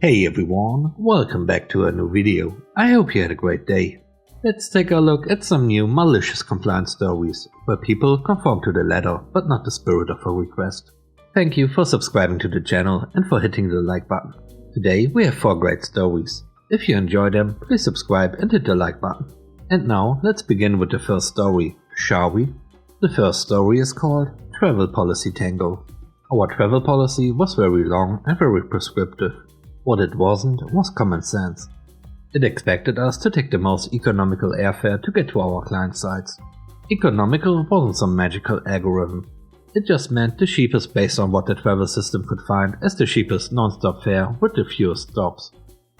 Hey everyone, welcome back to a new video. I hope you had a great day. Let's take a look at some new malicious compliance stories, where people conform to the letter but not the spirit of a request. Thank you for subscribing to the channel and for hitting the like button. Today we have 4 great stories. If you enjoy them, please subscribe and hit the like button. And now let's begin with the first story, shall we? The first story is called Travel Policy Tango. Our travel policy was very long and very prescriptive. What it wasn't was common sense. It expected us to take the most economical airfare to get to our client sites. Economical wasn't some magical algorithm. It just meant the cheapest based on what the travel system could find as the cheapest non-stop fare with the fewest stops.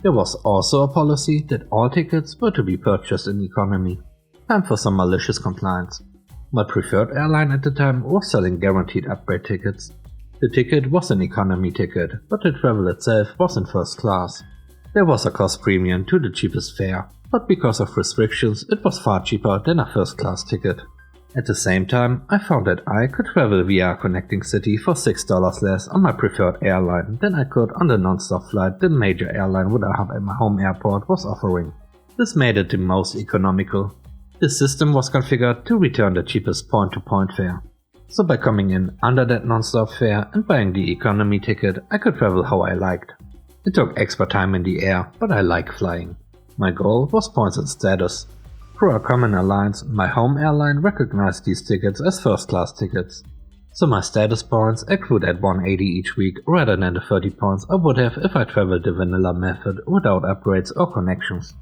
There was also a policy that all tickets were to be purchased in economy. Time for some malicious compliance. My preferred airline at the time was selling guaranteed upgrade tickets. The ticket was an economy ticket, but the travel itself was in first class. There was a cost premium to the cheapest fare, but because of restrictions it was far cheaper than a first class ticket. At the same time, I found that I could travel via a connecting city for $6 less on my preferred airline than I could on the non-stop flight the major airline would have at my home airport was offering. This made it the most economical. The system was configured to return the cheapest point-to-point fare. So by coming in under that non-stop fare and buying the economy ticket, I could travel how I liked. It took extra time in the air, but I like flying. My goal was points and status. Through a common alliance, my home airline recognized these tickets as first-class tickets. So my status points accrued at 180 each week rather than the 30 points I would have if I traveled the vanilla method without upgrades or connections.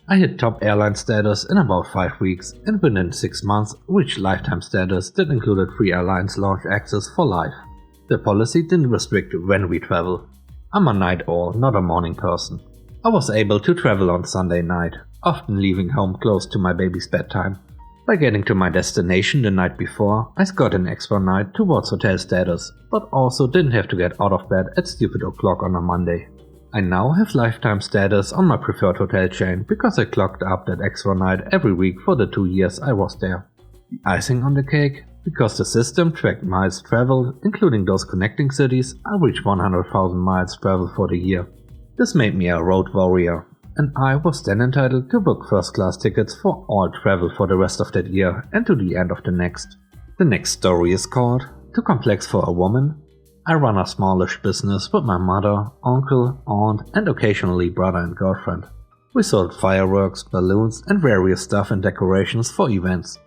I hit top airline status in about 5 weeks and within 6 months reached lifetime status that included free airlines launch access for life. The policy didn't restrict when we travel. I'm a night owl, not a morning person. I was able to travel on Sunday night, often leaving home close to my baby's bedtime. By getting to my destination the night before, I got an extra night towards hotel status, but also didn't have to get out of bed at stupid o'clock on a Monday. I now have lifetime status on my preferred hotel chain because I clocked up that extra night every week for the 2 years I was there. The icing on the cake, because the system tracked miles traveled, including those connecting cities, I reached 100,000 miles traveled for the year. This made me a road warrior, and I was then entitled to book first class tickets for all travel for the rest of that year and to the end of the next. The next story is called Too Complex for a Woman. I run a smallish business with my mother, uncle, aunt and occasionally brother and girlfriend. We sold fireworks, balloons and various stuff and decorations for events.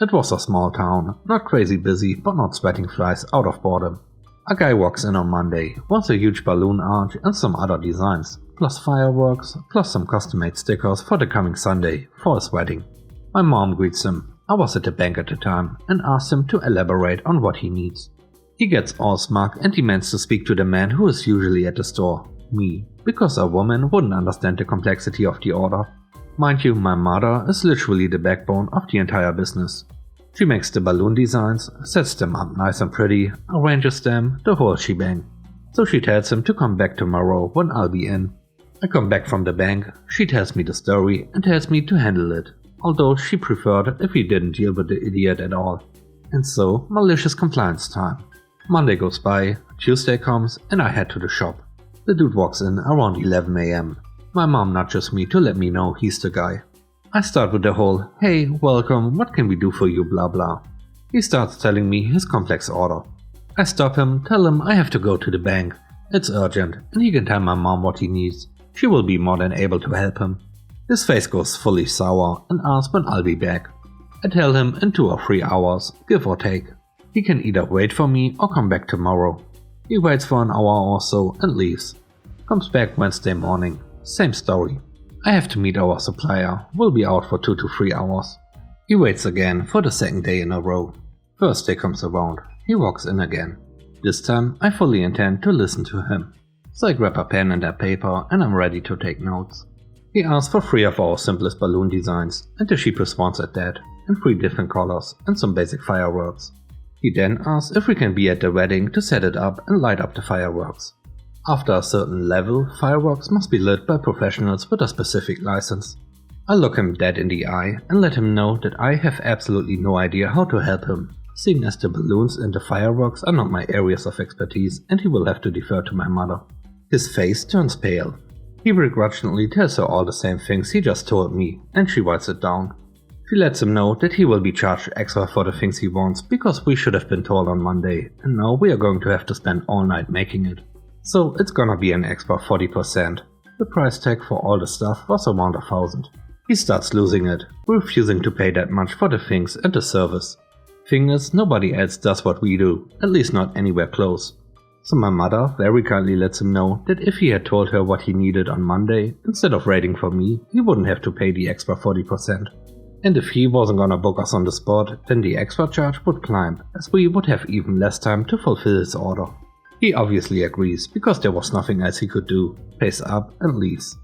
It was a small town, not crazy busy but not sweating flies out of boredom. A guy walks in on Monday, wants a huge balloon arch and some other designs, plus fireworks, plus some custom-made stickers for the coming Sunday for his wedding. My mom greets him. I was at the bank at the time and asked him to elaborate on what he needs. He gets all smug and demands to speak to the man who is usually at the store, me, because a woman wouldn't understand the complexity of the order. Mind you, my mother is literally the backbone of the entire business. She makes the balloon designs, sets them up nice and pretty, arranges them, the whole shebang. So she tells him to come back tomorrow when I'll be in. I come back from the bank, she tells me the story and tells me to handle it, although she preferred if we didn't deal with the idiot at all. And so, malicious compliance time. Monday goes by, Tuesday comes and I head to the shop. The dude walks in around 11 AM. My mom nudges me to let me know he's the guy. I start with the whole, hey, welcome, what can we do for you, blah blah. He starts telling me his complex order. I stop him, tell him I have to go to the bank. It's urgent and he can tell my mom what he needs. She will be more than able to help him. His face goes fully sour and asks when I'll be back. I tell him in 2 or 3 hours, give or take. He can either wait for me or come back tomorrow. He waits for an hour or so and leaves. Comes back Wednesday morning. Same story. I have to meet our supplier. We'll be out for 2 to 3 hours. He waits again for the 2nd day in a row. Thursday comes around. He walks in again. This time I fully intend to listen to him. So I grab a pen and a paper and I'm ready to take notes. He asks for 3 of our simplest balloon designs and the cheapest ones at that, in 3 different colors and some basic fireworks. He then asks if we can be at the wedding to set it up and light up the fireworks. After a certain level, fireworks must be lit by professionals with a specific license. I look him dead in the eye and let him know that I have absolutely no idea how to help him, seeing as the balloons and the fireworks are not my areas of expertise and he will have to defer to my mother. His face turns pale. He begrudgingly tells her all the same things he just told me, and she writes it down. She lets him know that he will be charged extra for the things he wants because we should have been told on Monday, and now we are going to have to spend all night making it. So it's gonna be an extra 40%. The price tag for all the stuff was around 1,000. He starts losing it, refusing to pay that much for the things and the service. Thing is, nobody else does what we do, at least not anywhere close. So my mother very kindly lets him know that if he had told her what he needed on Monday, instead of waiting for me, he wouldn't have to pay the extra 40%. And if he wasn't gonna book us on the spot, then the extra charge would climb, as we would have even less time to fulfill his order. He obviously agrees, because there was nothing else he could do, pays up and leaves.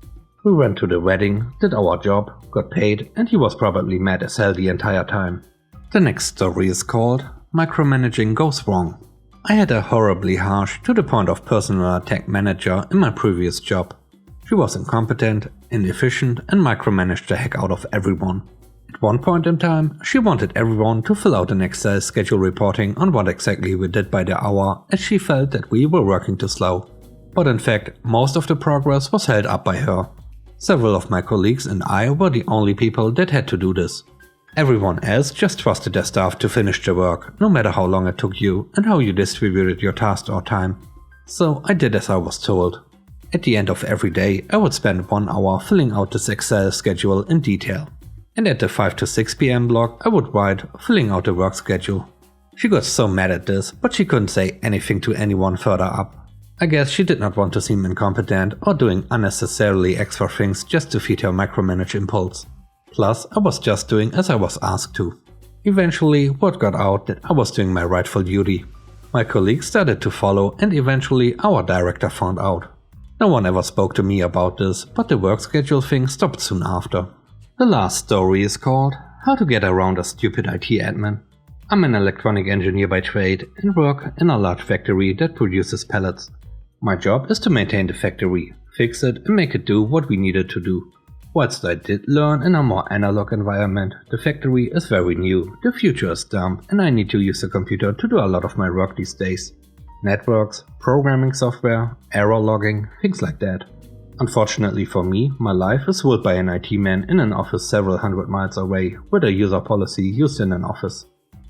We went to the wedding, did our job, got paid, and he was probably mad as hell the entire time. The next story is called Micromanaging Goes Wrong. I had a horribly harsh, to the point of personal attack manager in my previous job. She was incompetent, inefficient, and micromanaged the heck out of everyone. At one point in time, she wanted everyone to fill out an Excel schedule reporting on what exactly we did by the hour, as she felt that we were working too slow. But in fact, most of the progress was held up by her. Several of my colleagues and I were the only people that had to do this. Everyone else just trusted their staff to finish the work, no matter how long it took you and how you distributed your tasks or time. So I did as I was told. At the end of every day, I would spend 1 hour filling out this Excel schedule in detail. And at the 5 to 6 PM block, I would write filling out the work schedule. She got so mad at this, but she couldn't say anything to anyone further up. I guess she did not want to seem incompetent or doing unnecessarily extra things just to feed her micromanage impulse. Plus, I was just doing as I was asked to. Eventually, word got out that I was doing my rightful duty. My colleagues started to follow, and eventually our director found out. No one ever spoke to me about this, but the work schedule thing stopped soon after. The last story is called How to Get Around a Stupid IT Admin. I'm an electronic engineer by trade and work in a large factory that produces pallets. My job is to maintain the factory, fix it and make it do what we need it to do. Whilst I did learn in a more analog environment, the factory is very new, the future is dumb, and I need to use the computer to do a lot of my work these days. Networks, programming software, error logging, things like that. Unfortunately for me, my life is ruled by an IT man in an office several hundred miles away, with a user policy used in an office.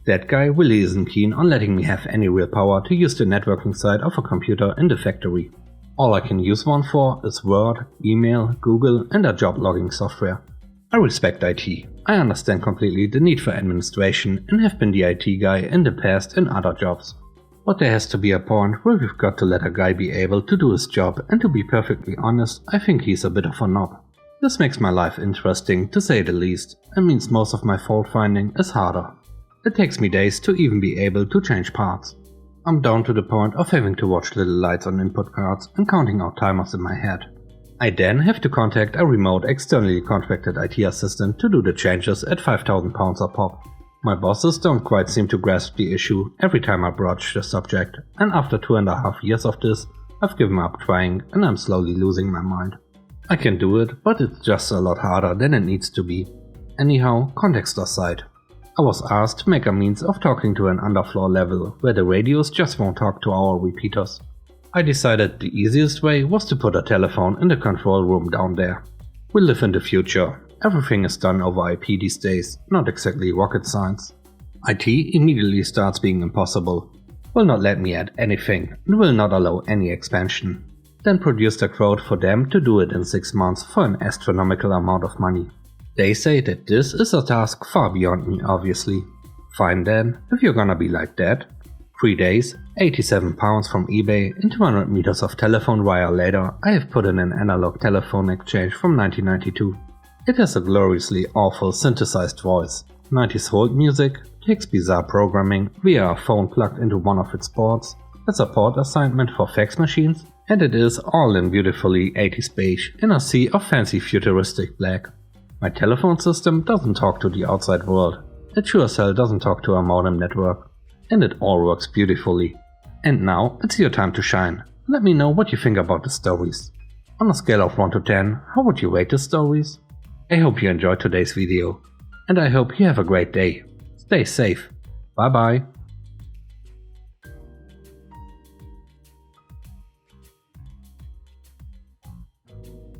That guy really isn't keen on letting me have any real power to use the networking side of a computer in the factory. All I can use one for is Word, email, Google and a job logging software. I respect IT. I understand completely the need for administration and have been the IT guy in the past in other jobs. But there has to be a point where we've got to let a guy be able to do his job, and to be perfectly honest, I think he's a bit of a knob. This makes my life interesting, to say the least, and means most of my fault finding is harder. It takes me days to even be able to change parts. I'm down to the point of having to watch little lights on input cards and counting out timers in my head. I then have to contact a remote externally contracted IT assistant to do the changes at £5,000 a pop. My bosses don't quite seem to grasp the issue every time I broach the subject, and after 2.5 years of this, I've given up trying and I'm slowly losing my mind. I can do it, but it's just a lot harder than it needs to be. Anyhow, context aside. I was asked to make a means of talking to an underfloor level, where the radios just won't talk to our repeaters. I decided the easiest way was to put a telephone in the control room down there. We live in the future. Everything is done over IP these days, not exactly rocket science. IT immediately starts being impossible. Will not let me add anything, and will not allow any expansion. Then produced a quote for them to do it in 6 months for an astronomical amount of money. They say that this is a task far beyond me, obviously. Fine then, if you're gonna be like that. 3 days, £87 from eBay, and 200 meters of telephone wire later, I have put in an analog telephone exchange from 1992. It has a gloriously awful synthesized voice, 90s hold music, takes bizarre programming via a phone plugged into one of its ports, has a port assignment for fax machines, and it is all in beautifully 80s beige in a sea of fancy futuristic black. My telephone system doesn't talk to the outside world. It sure as hell doesn't talk to a modem network. And it all works beautifully. And now it's your time to shine. Let me know what you think about the stories. On a scale of 1 to 10, how would you rate the stories? I hope you enjoyed today's video. And I hope you have a great day. Stay safe. Bye bye.